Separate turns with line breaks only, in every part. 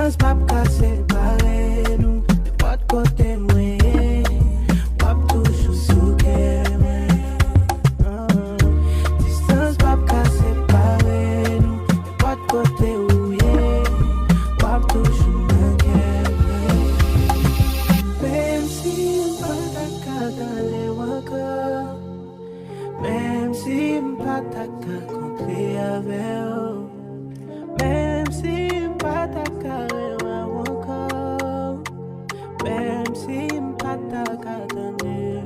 Distance pas qu'à séparer nous. De votre côté, moi, wap toujours souke. Distance pas qu'à séparer nous. De votre côté, oui, wap toujours manquer. Même si pas ta dans les wakas, même si pas ta contre avec eux. Même si pas ta carré encore, même si pas ta attendez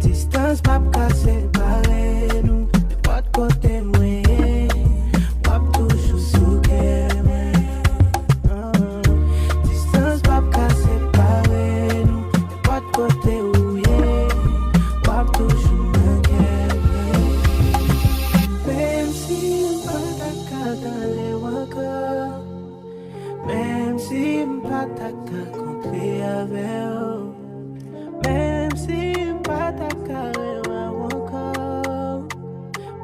distance pas qu'à séparer nous. De votre côté, moi, wap toujours souke. Distance pas qu'à séparer nous. De votre côté, oui, wap toujours manquer. Même si pas ta dans les wakas, même si pas ta contre avec eux. Même si pas ta carré encore,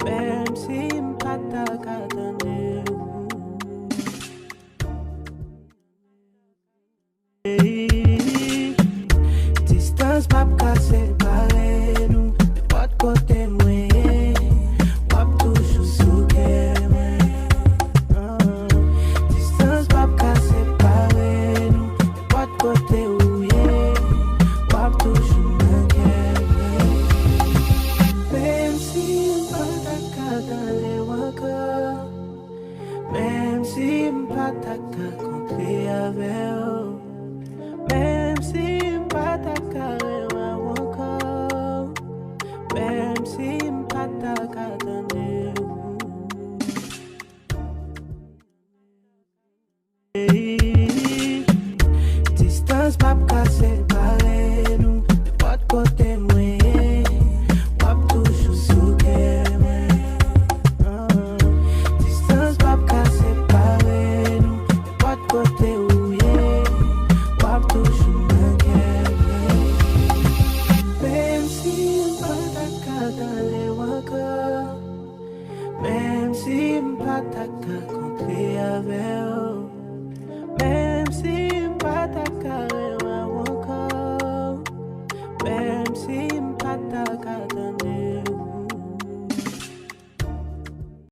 même si pas ta attendez distance pas qu'à séparer nous. De votre côté, moi, wap toujours souke. Distance pas qu'à séparer nous. De votre côté, oui, wap toujours manquer. Même si pas ta dans les wakas, même si pas ta contre avec eux. Même si pas ta carré encore, même si pas ta attendez distance pas qu'à séparer nous. De votre côté, moi, wap toujours souke. Distance pas qu'à séparer nous. De votre côté, oui, wap toujours manquer. Même si pas ta dans les wakas, même si pas ta contre avec eux.